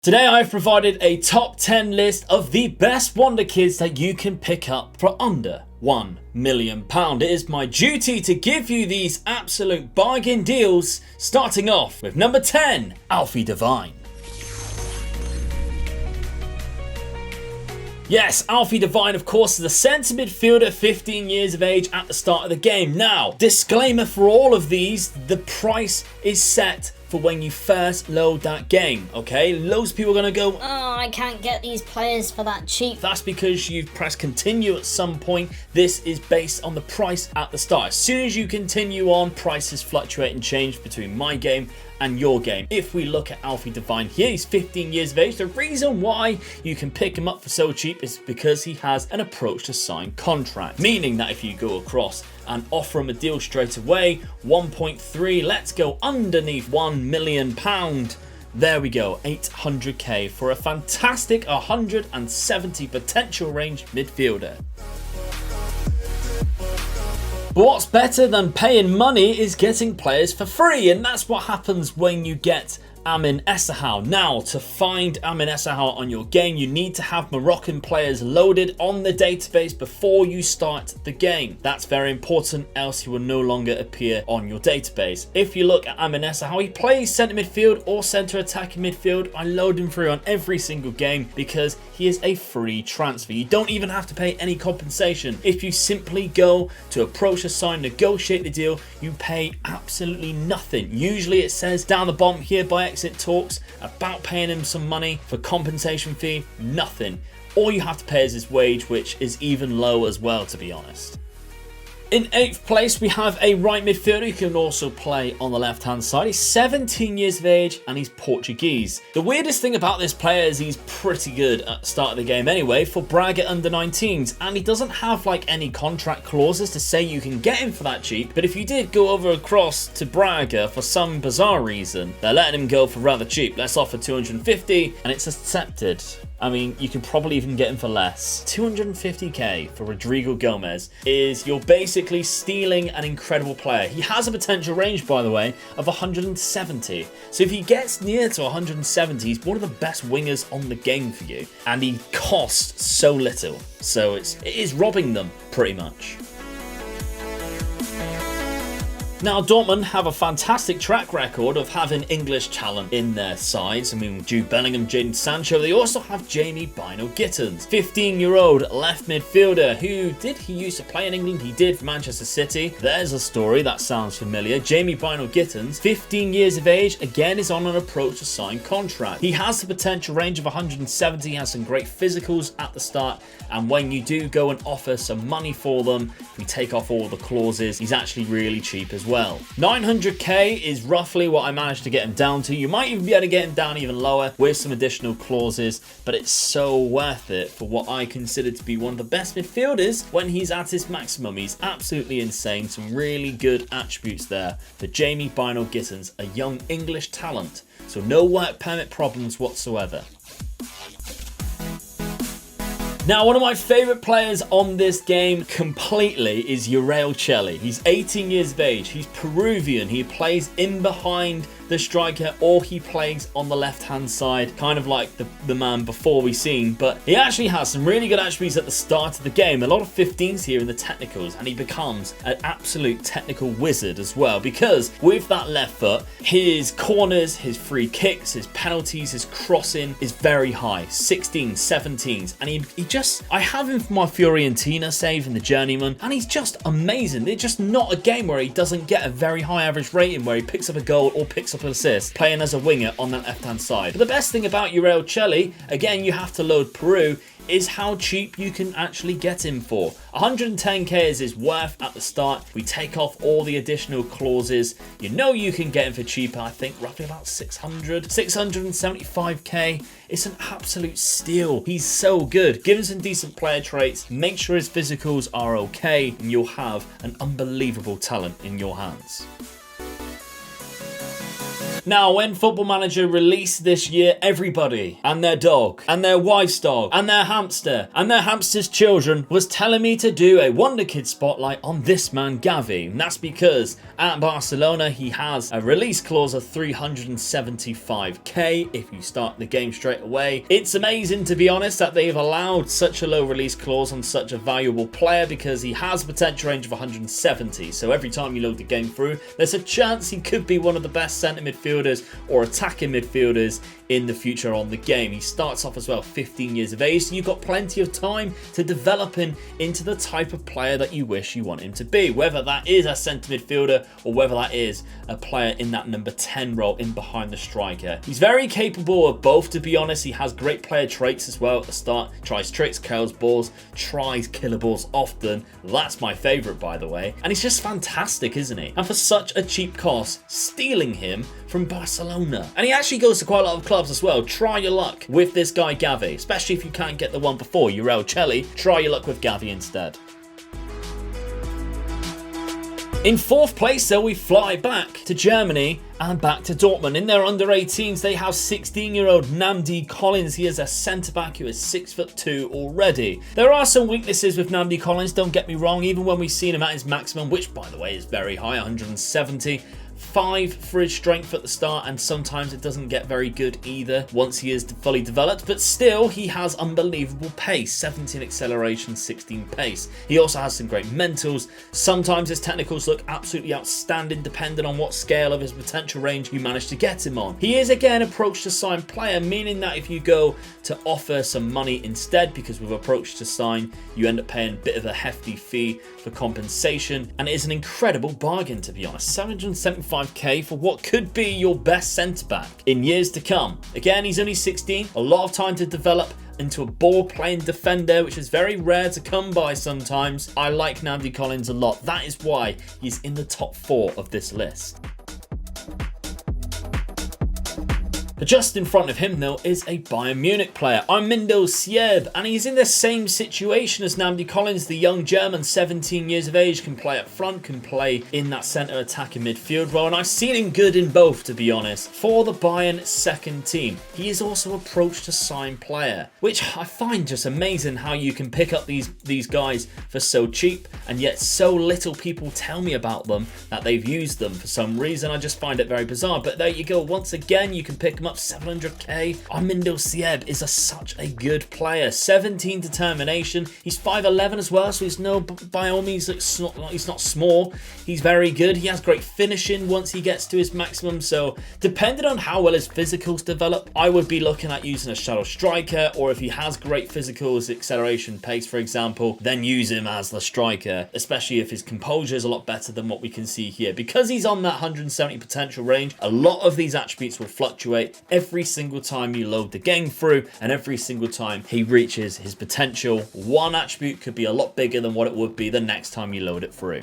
Today I've provided a top 10 list of the best Wonderkids that you can pick up for under £1 million. It is my duty to give you these absolute bargain deals, starting off with number 10, Alfie Divine. Yes, Alfie Divine, of course, is a centre midfielder, 15 years of age at the start of the game. Now, disclaimer for all of these, the price is set for when you first load that game, okay? Loads of people are going to go, oh, I can't get these players for that cheap. That's because you've pressed continue at some point. This is based on the price at the start. As soon as you continue on, prices fluctuate and change between my game and your game. If we look at Alfie Divine here, he's 15 years of age. The reason why you can pick him up for so cheap is because he has an approach to sign contract, meaning that if you go across and offer him a deal straight away, 1.3, let's go underneath £1 million. There we go, 800k for a fantastic 170 potential range midfielder. But what's better than paying money is getting players for free, and that's what happens when you get Amin Essahal. Now, to find Amin Essahal on your game, you need to have Moroccan players loaded on the database before you start the game. That's very important, else he will no longer appear on your database. If you look at Amin Essahal, he plays centre midfield or centre attacking midfield. I load him free on every single game because he is a free transfer. You don't even have to pay any compensation. If you simply go to approach a sign, negotiate the deal, you pay absolutely nothing. Usually it says down the bottom here by exit talks about paying him some money for compensation fee. Nothing. All you have to pay is his wage, which is even low as well, to be honest. In 8th place, we have a right midfielder who can also play on the left-hand side. He's 17 years of age and he's Portuguese. The weirdest thing about this player is he's pretty good at the start of the game anyway for Braga under-19s, and he doesn't have like any contract clauses to say you can get him for that cheap, but if you did go over across to Braga for some bizarre reason, they're letting him go for rather cheap. Let's offer 250 and it's accepted. I mean, you can probably even get him for less. 250k for Rodrigo Gomez is you're basically stealing an incredible player. He has a potential range, by the way, of 170. So if he gets near to 170, he's one of the best wingers on the game for you. And he costs so little. So it is robbing them, pretty much. Now, Dortmund have a fantastic track record of having English talent in their sides. I mean, Jude Bellingham, Jadon Sancho. They also have Jamie Bino Gittens, 15-year-old left midfielder who he used to play in England. He did for Manchester City. There's a story that sounds familiar. Jamie Bino Gittens, 15 years of age, again is on an approach to sign contract. He has the potential range of 170, he has some great physicals at the start, and when you do go and offer some money for them, if we take off all the clauses, he's actually really cheap as well. 900k is roughly what I managed to get him down to. You might even be able to get him down even lower with some additional clauses, but it's so worth it for what I consider to be one of the best midfielders when he's at his maximum. He's absolutely insane. Some really good attributes there for Jamie Bino Gittens, a young English talent. So no work permit problems whatsoever. Now, one of my favourite players on this game completely is Yurael Chelly. He's 18 years of age. He's Peruvian. He plays in behind the striker, or he plays on the left-hand side, kind of like the man before we seen. But he actually has some really good attributes at the start of the game. A lot of 15s here in the technicals, and he becomes an absolute technical wizard as well, because with that left foot, his corners, his free kicks, his penalties, his crossing is very high. 16s, 17s, and I have him for my Fiorentina save in the Journeyman, and he's just amazing. It's just not a game where he doesn't get a very high average rating, where he picks up a goal or picks up an assist, playing as a winger on that left-hand side. But the best thing about Yurael Chelly, again, you have to load Peru, is how cheap you can actually get him for. 110k is his worth at the start. We take off all the additional clauses. You know you can get him for cheaper, I think roughly about 675k. It's an absolute steal. He's so good. Give him some decent player traits, make sure his physicals are okay, and you'll have an unbelievable talent in your hands. Now, when Football Manager released this year, everybody and their dog and their wife's dog and their hamster and their hamster's children was telling me to do a Wonderkid spotlight on this man Gavi. And that's because at Barcelona he has a release clause of 375k if you start the game straight away. It's amazing, to be honest, that they've allowed such a low release clause on such a valuable player, because he has a potential range of 170. So every time you load the game through, there's a chance he could be one of the best centre midfielders or attacking midfielders in the future on the game. He starts off as well 15 years of age, so you've got plenty of time to develop him into the type of player that you wish you want him to be, whether that is a centre midfielder or whether that is a player in that number 10 role in behind the striker. He's very capable of both, to be honest. He has great player traits as well at the start. Tries tricks, curls balls, tries killer balls often. That's my favourite, by the way. And he's just fantastic, isn't he? And for such a cheap cost, stealing him from Barcelona. And he actually goes to quite a lot of clubs as well. Try your luck with this guy Gavi, especially if you can't get the one before, Yurael Chelly. Try your luck with Gavi instead. In 4th place, though, we fly back to Germany and back to Dortmund. In their under-18s, they have 16-year-old Nolan Collins. He is a centre-back who is 6'2" already. There are some weaknesses with Nolan Collins, don't get me wrong, even when we've seen him at his maximum, which, by the way, is very high, 170. 5 for his strength at the start, and sometimes it doesn't get very good either once he is fully developed, but still he has unbelievable pace, 17 acceleration, 16 pace. He also has some great mentals. Sometimes his technicals look absolutely outstanding depending on what scale of his potential range you manage to get him on. He is again approach to sign player, meaning that if you go to offer some money instead, because with approach to sign you end up paying a bit of a hefty fee for compensation, and it is an incredible bargain, to be honest. 775k for what could be your best centre-back in years to come. Again, he's only 16, a lot of time to develop into a ball-playing defender, which is very rare to come by sometimes. I like Nolan Collins a lot. That is why he's in the top 4 of this list. But just in front of him, though, is a Bayern Munich player. I'm Mindo Siebe, and he's in the same situation as Nolan Collins. The young German, 17 years of age, can play up front, can play in that centre attacking midfield role, and I've seen him good in both, to be honest. For the Bayern second team, he is also approach to sign player, which I find just amazing how you can pick up these guys for so cheap, and yet so little people tell me about them that they've used them for some reason. I just find it very bizarre, but there you go. Once again, you can pick them up 700k. Mindo Siebe is such a good player. 17 determination. He's 5'11 as well, so he's by all means he's not small. He's very good. He has great finishing once he gets to his maximum. So depending on how well his physicals develop, I would be looking at using a shadow striker, or if he has great physicals, acceleration, pace, for example, then use him as the striker, especially if his composure is a lot better than what we can see here. Because he's on that 170 potential range, a lot of these attributes will fluctuate every single time you load the game through, and every single time he reaches his potential. One attribute could be a lot bigger than what it would be the next time you load it through.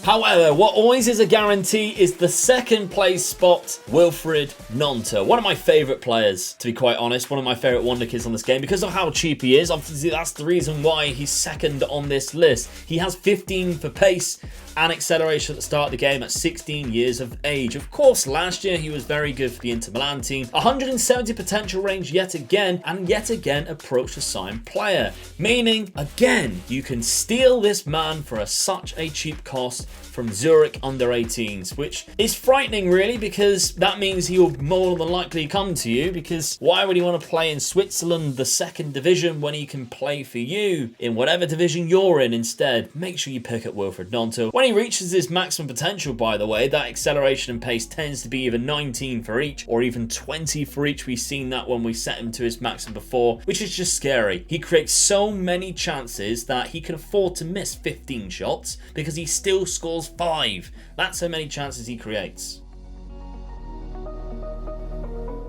However, what always is a guarantee is the second place spot, Wilfried Neuer. One of my favourite players, to be quite honest. One of my favourite Wonderkids on this game because of how cheap he is. Obviously, that's the reason why he's second on this list. He has 15 for pace and acceleration at the start of the game at 16 years of age. Of course, last year he was very good for the Inter Milan team. 170 potential range yet again, and yet again approach to sign player. Meaning, again, you can steal this man for such a cheap cost from Zurich under 18s, which is frightening really, because that means he will more than likely come to you, because why would he want to play in Switzerland, the second division, when he can play for you in whatever division you're in instead? Make sure you pick up Wilfried Neuer. When he reaches his maximum potential, by the way, that acceleration and pace tends to be either 19 for each or even 20 for each. We've seen that when we set him to his maximum before, which is just scary. He creates so many chances that he can afford to miss 15 shots because he still scores 5. That's how many chances he creates.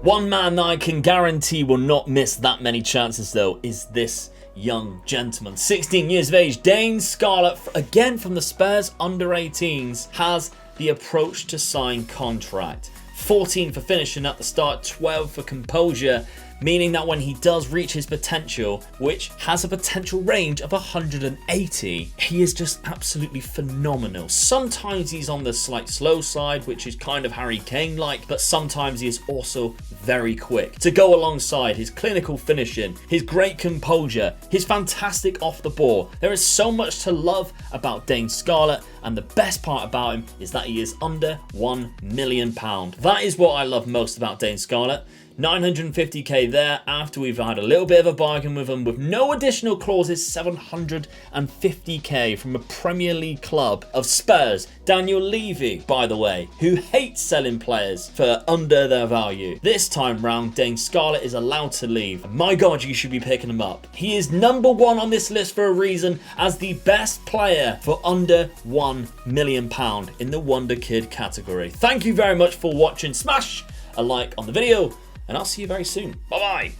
One man that I can guarantee will not miss that many chances, though, is this young gentleman. 16 years of age, Dane Scarlett, again from the Spurs under 18s, has the approach to sign contract. 14 for finishing at the start, 12 for composure. meaning that when he does reach his potential, which has a potential range of 180, he is just absolutely phenomenal. Sometimes he's on the slight slow side, which is kind of Harry Kane-like, but sometimes he is also very quick. To go alongside his clinical finishing, his great composure, his fantastic off the ball, there is so much to love about Dane Scarlett, and the best part about him is that he is under £1 million. That is what I love most about Dane Scarlett. 950k there after we've had a little bit of a bargain with him with no additional clauses. 750k from a Premier League club of Spurs. Daniel Levy, by the way, who hates selling players for under their value. This time round, Dane Scarlett is allowed to leave. My God, you should be picking him up. He is number 1 on this list for a reason, as the best player for under £1 million in the Wonder Kid category. Thank you very much for watching. Smash a like on the video, and I'll see you very soon. Bye bye.